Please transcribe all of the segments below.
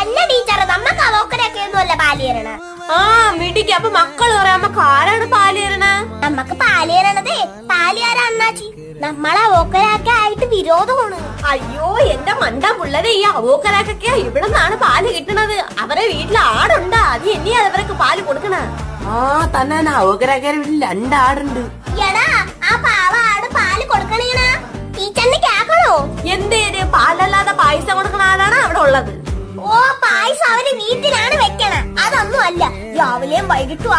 അല്ല ടീച്ചർ, നമ്മക്ക് അവക്കരൊക്കെ ഒന്നുമല്ല പാലിയരണ. ആ മിടിക്ക്. അപ്പൊ മക്കള് പറയാം നമ്മക്ക് ആരാണ് പാലിയരണ? നമ്മക്ക് പാലിയരണതേ പാലിയാരാ അണ്ണാച്ചി. നമ്മളെ അവക്കരൊക്കെ ആയിട്ട് വിരോധമാണ്. അയ്യോ എന്റെ മണ്ട പിള്ളേരെ, ഈ അവോക്കരാക്കൊക്കെ ഇവിടെ നിന്നാണ് പാല് കിട്ടണത്. അവരെ വീട്ടിൽ ആടുണ്ടാ, അത് എന്നെയാ അവർക്ക് പാല് കൊടുക്കണ. ആ തന്നെ അവോക്കരാക്കാരെ വീട്ടിൽ 2 ആടുണ്ട്. എടാ ആ പാവ ആട് പാല് കൊടുക്കണേനാ ടീച്ചറിന് കേക്കണോ? എന്തേര് പാലല്ലാതെ പായസം കൊടുക്കണ ആളാണ് അവിടെ ഉള്ളത്. ഓ പായസം അവര് വീട്ടിലാണ് വെക്കണ. അതൊന്നും അല്ല, രാവിലെയും വൈകിട്ടും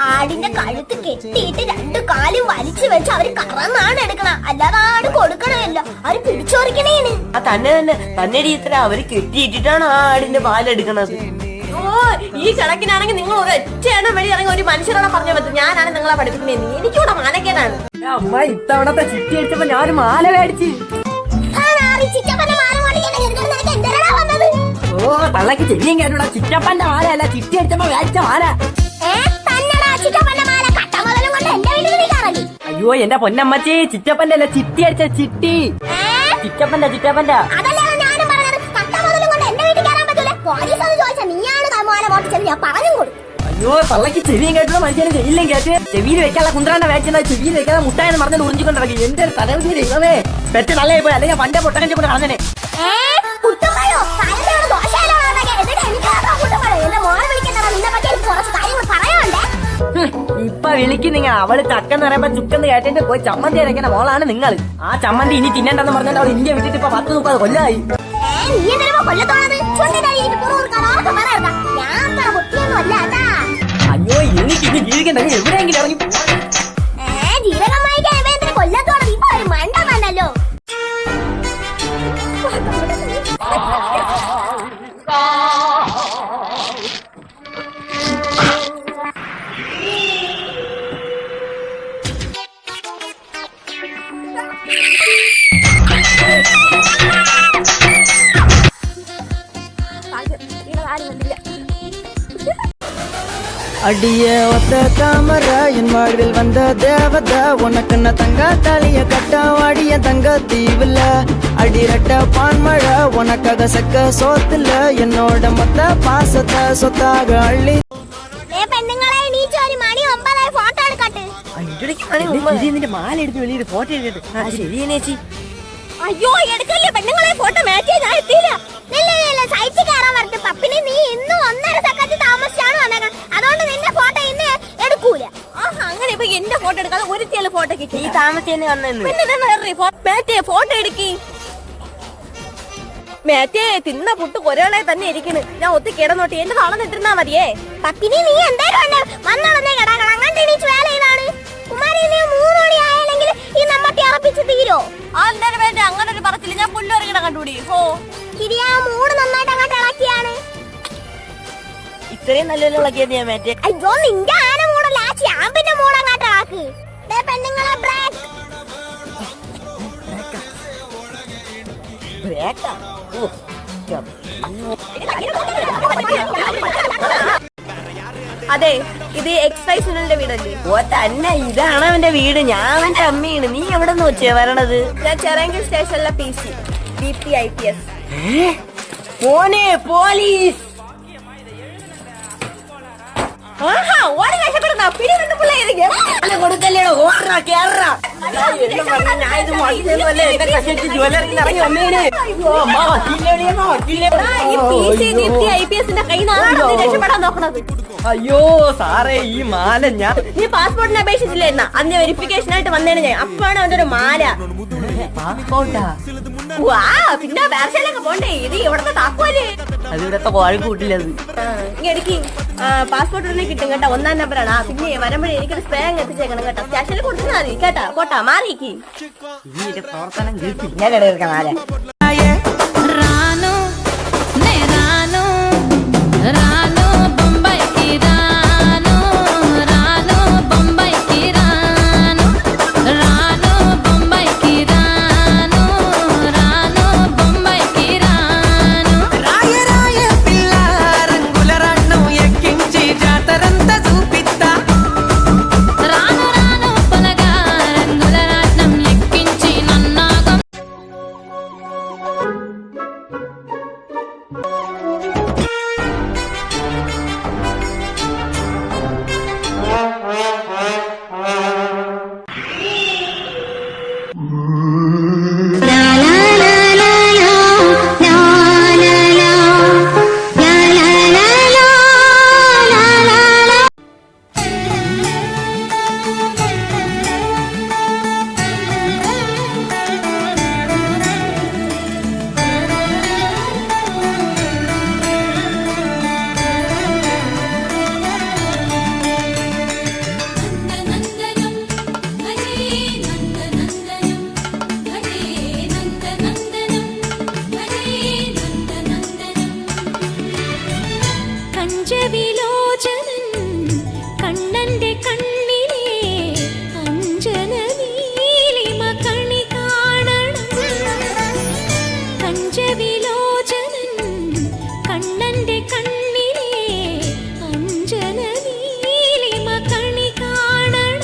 ആടിന്റെ കഴുത്ത് കെട്ടിയിട്ട് 2 കാലും വലിച്ചു വെച്ച് അവര് കറന്നാണ് എടുക്കണ. അല്ലാതെ ആട് കൊടുക്കണമല്ലോ, അവര് പിടിച്ചോറിക്കണേന്. ആ തന്നെ ഇത്ര അവര് കെട്ടിയിട്ടിട്ടാണ് ആ ആടിന്റെ പാലെടുക്കണത്. ഓ ഈ കണക്കിനാണെങ്കിൽ നിങ്ങൾ ഒരു ഒറ്റയെണ്ണം വഴി ഇറങ്ങി ഒരു മനുഷ്യരോടെ പറഞ്ഞു പറ്റും. ഞാനാണ് നിങ്ങളെ പഠിപ്പിക്കുന്നത്. എനിക്കൂടെ മാനക്കേടാണ്. അമ്മ ഇത്തവണത്തെ ചിട്ടി അടിച്ചപ്പോ ഞാനൊരു മാല മേടിച്ച്. ഓ തള്ളക്ക് ചെല്ലിയും കേട്ടോടാ, ചിറ്റപ്പന്റെ മാല അല്ല, ചിട്ടി അടിച്ചപ്പോ മേടിച്ച മാല. അയ്യോ എന്റെ പൊന്നമ്മച്ചി, ചിറ്റപ്പന്റെ അല്ല, ചിട്ടി അടിച്ച ചിട്ടി. ചിറ്റപ്പന്റെ അയ്യോ തള്ളക്ക് ചെവിയും കേട്ടോ, മനുഷ്യന് ചെവിയിലും കേട്ട്. ചെവിയിൽ വെക്കാനുള്ള കുന്ത്രാണ്ട വേച്ചത് ചെവിയിൽ വെക്കാതെ മുട്ടായെന്ന് പറഞ്ഞത് ഉറിഞ്ചിക്കൊണ്ടിറങ്ങി. എന്റെ തലവധി ദൈവമേ, പെറ്റ് തള്ളയെ പോയി, അല്ലെങ്കിൽ പന്റെ പൊട്ടകഞ്ചി കൊണ്ട് കളഞ്ഞനെ. ഇപ്പൊ വിളിക്കും നിങ്ങൾ. അവള് ചക്കെന്ന് പറയുമ്പോ ചുക്കെന്ന് കേട്ടിട്ട് പോയി ചമ്മന്തി അരയ്ക്കുന്ന മോളാണ് നിങ്ങൾ. ആ ചമ്മന്തി ഇനി തിന്നണ്ടെന്ന് പറഞ്ഞിട്ട് അവൾ ഇന്ത്യ വിട്ടിട്ട് ഇപ്പൊ 10-30 കൊല്ലമായി. അയ്യോ എനിക്ക് ഇനി ജീവിക്കണ്ട, എവിടെയെങ്കിലും ഇറങ്ങി കൊല്ലത്തോളം ഇപ്പൊ ഒരു മണ്ട തന്നല്ലോ. அடியே ஒத்த தாமர என் வாழ்வில் வந்த தேவத, உனக்குன்ன தங்க தாலிய கட்ட வாடிய தங்க தீவுல, அடிரட்ட பான்மழை உனக்காக சக்க சோத்துல, என்னோட மொத்த பாசத்தை சொத்தாக அள்ளி. മാല എടുത്ത് വെളിയിൽ ഫോട്ടോ എടുത്തിട്ട്. ശരിയേച്ചി. അയ്യോ എടുക്കല്ലേ പെണ്ണുങ്ങളെ ഫോട്ടോ മാറ്റിയാ ഞാൻ എത്തിയില്ല. സൈറ്റ് കയറാൻ വരട്ടെ പപ്പിനെ. നീ ഇന്ന് 1.5 സെക്കൻഡ് താമസിച്ചാണ് വന്നേക്കണം. അതുകൊണ്ട് നിന്റെ ഫോട്ടോ ഇന്ന് എടുക്കൂല. അങ്ങനെ ഇപ്പൊ എന്റെ ഫോട്ടോ എടുക്കാതെ ഒരു ഫോട്ടോ കിട്ടി. ഈ താമസിച്ചെന്ന് വന്നു ഫോട്ടോ എടുക്കി. മേറ്റേ തിന്ന പുട്ട് ഒരാളെ തന്നെ ഇരിക്കണ്. ഞാൻ ഒത്തി കിടന്നോട്ടെ, എന്റെ വളർന്നിട്ടിരുന്നാ മതിയേ. പപ്പിനെ നീ എന്തായാലും വന്നോളന്നേ കിടക്കണം. അങ്ങനത്തെ എണീച്ച് വേല ചെയ്താണ് കുമാരി. നീ 3 മണി ആയാലെങ്കിൽ ഈ നമ്മട്ടി അറപ്പിച്ച് തീരോ? അന്നേരം വേണ്ട അങ്ങനെ ഒരു പറച്ചില്ല. ഞാൻ പുല്ലൊരുകിട കണ്ടുപിടി. ഓ കിരിയാ മൂട് നന്നായിട്ട് അങ്ങോട്ട് ഇളക്കിയാണ്. ഇത്രയും നല്ല ഇളക്കിയത് ഞാൻ മാറ്റേ. അയ്യോ നിന്റെ ആന മൂടല്ല, ആ ചാമ്പിന്റെ മൂട് അങ്ങോട്ട് ഇളക്ക്. പെണ്ണുങ്ങളെ ബ്രേക്ക്. അതെ ഇത് എക്സൈസിന്റെ വീടല്ലേ? ഓ തന്നെ, ഇതാണ് അവന്റെ വീട്. ഞാൻ അവന്റെ അമ്മയാണ്. നീ എവിടെ നിന്ന് വെച്ചേ വരണത്? ഞാൻ ചെറങ്കിൽ സ്റ്റേഷനിലെ PC ദീപ്തി IPS. മോനെ പോലീസ്. കൊടുക്കല്ലേടോ, ഓടാ കേറാ. അയ്യോ സാറേ, ഈ മാല ഞാൻ നീ പാസ്പോർട്ടിന് അപേക്ഷിച്ചില്ലായിരുന്ന അന്ന് വെരിഫിക്കേഷൻ ആയിട്ട് വന്നേനെ ഞാൻ. അപ്പാണ് അവന്റെ ഒരു മാല. പാസ്പോർട്ടാ? വാ പിന്നെ വേർഷയിലൊക്കെ പോണ്ടേ. ഇത് ഇവിടത്തെ താക്കോല്. അത് ഇവിടത്തെ കോഴിക്കൂട്ടില്ലത്. ഇടയ്ക്ക് പാസ്പോർട്ട് ഉടനെ കിട്ടും കേട്ടോ. 1ാം നമ്പറാണ്. പിന്നെ വരുമ്പോഴേ എനിക്കൊരു സ്പ്രേ അങ്ങ് എത്തിച്ചേക്കണം കേട്ടോ. സ്റ്റേഷനിൽ കൊടുത്താൽ മതി കേട്ടാ. പോട്ടാ മാറിക്ക്. ഈ പ്രവർത്തനം ഞാൻ കിടക്കാൻ മാല. പഞ്ചവിലോചനൻ കണ്ണന്റെ കണ്ണിലെ അഞ്ജന നീലിമ കണി കാണണം പഞ്ചവിലോചനൻ കണ്ണന്റെ കണ്ണിലെ അഞ്ജന നീലിമ കണി കാണണം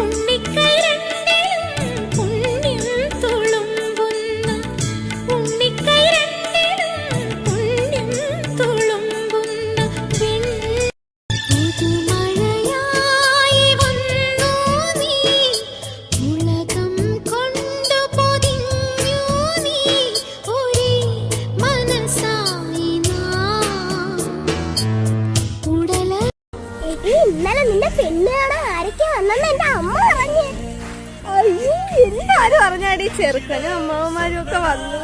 ഉണ്ണിക്കൈ രണ്ടിലും പുണ്യം തുളുമ്പുന്ന ഉണ്ണിക്കൈ രണ്ടിലും പുണ്യം തുളുമ്പുന്ന പുതുമഴയായി വന്നു നീ ഉലകം കൊണ്ടു പൊതിഞ്ഞു നീ ഒരേ മനസ്സായി നാം ഉടല ഇന്നലെ നിന്റെ പെണ്ണുകാണാൻ ആരൊക്കെ വന്നെന്ന് എന്റെ അമ്മ പറഞ്ഞേ. അയ്യോ എല്ലാരും അറിഞ്ഞാടി ചെറുക്കനും അമ്മാവന്മാരും ഒക്കെ വന്നു.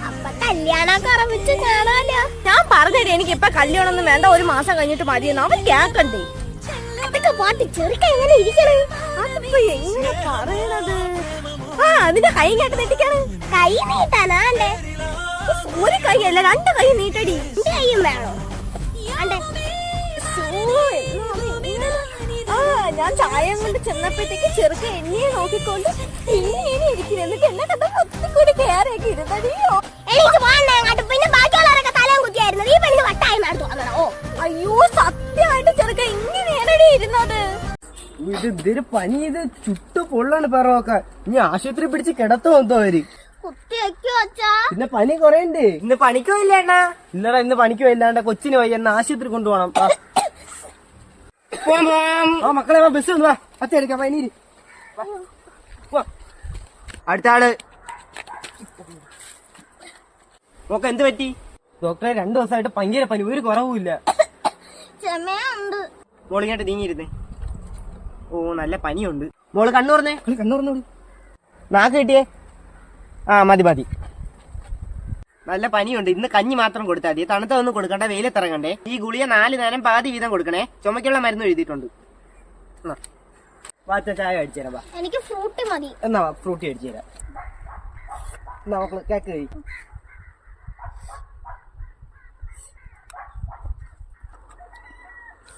അപ്പൊ കല്യാണമൊക്കെ ഉറപ്പിച്ച് കാണാലോ. ഞാൻ പറഞ്ഞടി എനിക്ക് ഇപ്പൊ കല്യാണമൊന്നും വേണ്ട, ഒരു മാസം കഴിഞ്ഞിട്ട് മതിയെന്ന്. അവൻ കേക്കണ്ടേ? അതൊക്കെ പാട്ട് ചെറുക്ക എങ്ങനെ ഇരിക്കണേ? അതിപ്പോ എങ്ങനെ പറയണത്? ആ അതിന്റെ കൈ കേട്ട് നെട്ടിക്കാണ്. കൈ നീട്ടാനാണ്ടേ? ഒരു കൈ അല്ല, 2 കൈ നീട്ടടി. എന്റെ കൈയും വേണോ? ആണ്ടേ ആ ഞാൻ ചായം കൊണ്ട് ചെന്നപ്പോഴത്തേക്ക് ചെറുക്ക എന്നെ നോക്കിക്കൊണ്ട് ഇങ്ങനെ ഇരിക്കുന്നു. എന്നിട്ട് എന്നെ കണ്ട ഒത്തിരി കയറിയൊക്കെ ഇരുന്നടിയോ. എനിക്ക് പോകണ്ട അങ്ങോട്ട്. പിന്നെ ബാക്കിയുള്ളവരൊക്കെ തലയും കുത്തിയായിരുന്നു. ഈ പെണ്ണിന് വട്ടായി നടത്തുവാണോ? അയ്യോ സത്യമായിട്ട് ചെറുക്ക ഇങ്ങനെയാണടി ഇരുന്നത്. ഇത് എന്തൊരു പനി, ഇത് ചുട്ടു പൊള്ളാണ് പറവൊക്കെ. ഇനി ആശുപത്രി പിടിച്ച് കിടത്തും എന്തോ അവര്. കുത്തി വെക്കോ അച്ഛാ? പിന്നെ പനി കുറയണ്ടേ? ഇന്ന് പണിക്കോ ഇല്ലേണ്ടാ? ഇല്ലടാ ഇന്ന് പണിക്കോ ഇല്ലാണ്ട കൊച്ചിന് വയ്യ, എന്നെ ആശുപത്രി കൊണ്ടുപോകണം. ആ മക്കളെ വാ, ബസ് ഒന്ന് വാ, അത്തെടുക്കാം പനി. അടുത്ത ആള് നോക്ക. എന്ത് പറ്റി ഡോക്ടറെ? 2 ദിവസമായിട്ട് ഭയങ്കര പനി, ഒരു കുറവുമില്ല. ചെമ്മയുണ്ട്. മോളിങ്ങാട്ട് നീങ്ങിയിരുന്നേ. ഓ നല്ല പനിയുണ്ട്. മോള് കണ്ണു പറഞ്ഞേ, കണ്ണു പറഞ്ഞോളൂ. നാക്ക് കിട്ടിയേ? ആ മതി മതി. നല്ല പനിയുണ്ട്. ഇന്ന് കഞ്ഞി മാത്രം കൊടുത്താൽ മതി. തണുത്തൊന്നും കൊടുക്കണ്ട, വെയിലത്തിറങ്ങണ്ടേ. ഈ ഗുളിക 4 നേരം പാതി വീതം കൊടുക്കണേ. ചുമക്കുള്ള മരുന്ന് എഴുതിയിട്ടുണ്ട്. വാച്ച ചായ അടിച്ചു തരാം. എനിക്ക് ഫ്രൂട്ട് മതി. എന്നാ ഫ്രൂട്ടി അടിച്ചു തരാം. എന്നാ മക്കള് കേക്ക് കഴി.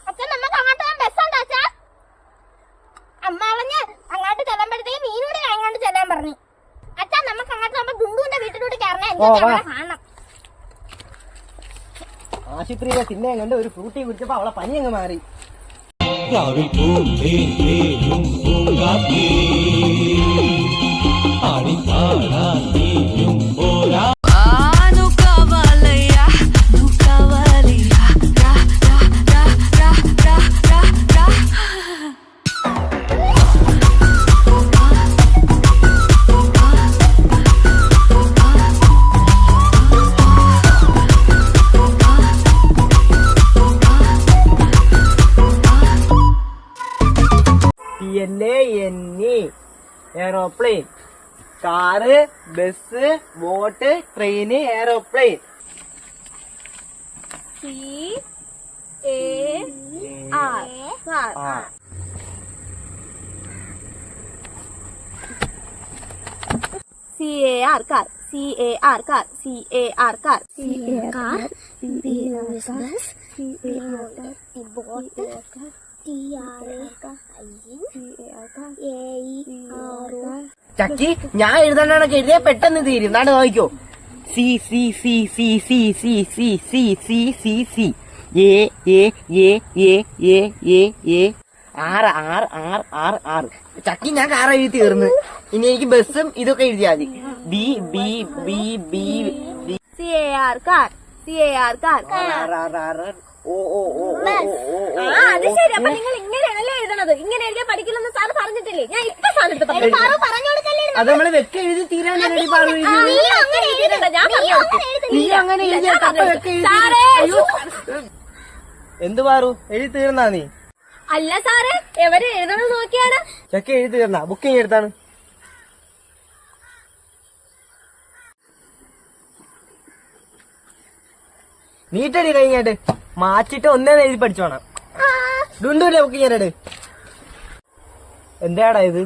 അച്ഛൻ നമുക്ക് അങ്ങോട്ട് ബസ്സുണ്ടോ അച്ഛാ? അമ്മ പറഞ്ഞ് അങ്ങോട്ട് ചെല്ലുമ്പോഴത്തേക്ക് മീനൂടെ അങ്ങോട്ട് ചെല്ലാൻ പറഞ്ഞു. അച്ഛാ നമുക്ക് അങ്ങോട്ട് നമ്മൾ ദുണ്ടുവിന്റെ വീട്ടിലൂടെ കയറണേ. കാണണം. ആശുപത്രിയിലെ സിന്നെ കണ്ട് ഒരു ഫ്രൂട്ടി കുടിച്ചപ്പോ അവളെ പനി അങ്ങ് മാറി. Aeroplane, car, bus, boat, train, aeroplane. CAR. CAR car. CAR car. CAR car. Car, bus, boat, ചക്കി ഞാൻ എഴുതാനൊക്കെ എഴുതിയാ പെട്ടെന്ന് തീരും. നാട് നോക്കിക്കോ. C C C C C C C C C C C A A A A A A A R R R R ആറ്. ചക്കി ഞാൻ കാർ എഴുതി തീർന്ന്. ഇനി എനിക്ക് ബസ്സും ഇതൊക്കെ എഴുതിയാൽ മതി. B B B B B. CAR car. CAR car. ഓ ഓ ഓ അത് ശരി. അപ്പൊ നിങ്ങൾ ഇങ്ങനെയാണല്ലേ എഴുതണത്? ഇങ്ങനെ എഴുതിയാൽ പഠിക്കില്ലെന്ന് സാറ് പറഞ്ഞിട്ടില്ലേ? ഞാൻ ഇപ്പൊ സാറിന് പറഞ്ഞു കൊടുക്കല്ലേ? അത് നമ്മള് വെക്ക എഴുതി തീരാൻ ഞാൻ നീ അങ്ങനെ എഴുതിയാ കപ്പ വെക്ക എഴുതി. എന്ത് പാറു എഴുതി തീർന്നാ നീ? അല്ല സാറേ, എവര് എഴുതണം നോക്കിയാണ്. ചെക്ക എഴുതി തീർന്നാ? ബുക്കിംഗ് എടുത്താണ്. നീട്ടടി കഴിഞ്ഞാട്ട് മാച്ചിട്ട് ഒന്നേന്ന് എഴുതി പഠിച്ചോണം. ഡുണ്ടൂല്ലേ ബുക്കിംഗ് ചെയ്യണേ? എന്താടാ ഇത്?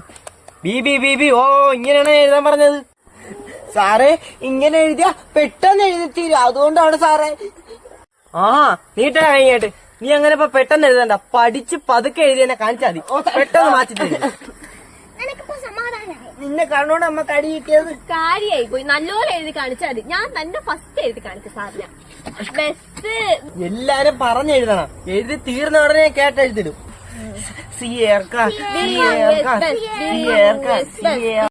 B B B B. ഓ ഇങ്ങനെയാണ് എഴുതാൻ പറഞ്ഞത്. സാറേ ഇങ്ങനെ എഴുതിയാ പെട്ടെന്ന് എഴുതി തീരും, അതുകൊണ്ടാണ് സാറേ. ആ നീട്ട കഴിഞ്ഞായിട്ട് നീ അങ്ങനെ ഇപ്പൊ പെട്ടെന്ന് എഴുതണ്ട, പഠിച്ച് പതുക്കെ എഴുതി എന്നെ കാണിച്ചാൽ മതി, പെട്ടെന്ന് മാറ്റിട്ട് നിനക്കിപ്പോ സമാധാനായി. നിന്നെ കണ്ണോട് അമ്മ കടി കിട്ടിയത്. കാര്യായി പോയി, നല്ലോണം എഴുതി കാണിച്ചാൽ മതി. ഞാൻ തന്നെ ഫസ്റ്റ് എഴുതി കാണിച്ച സാറിന് ബെസ്റ്റ്. എല്ലാരും പറഞ്ഞെഴുതണം, എഴുതി തീർന്ന ഉടനെ കേട്ടെഴുതിടും. സി ഏർക്ക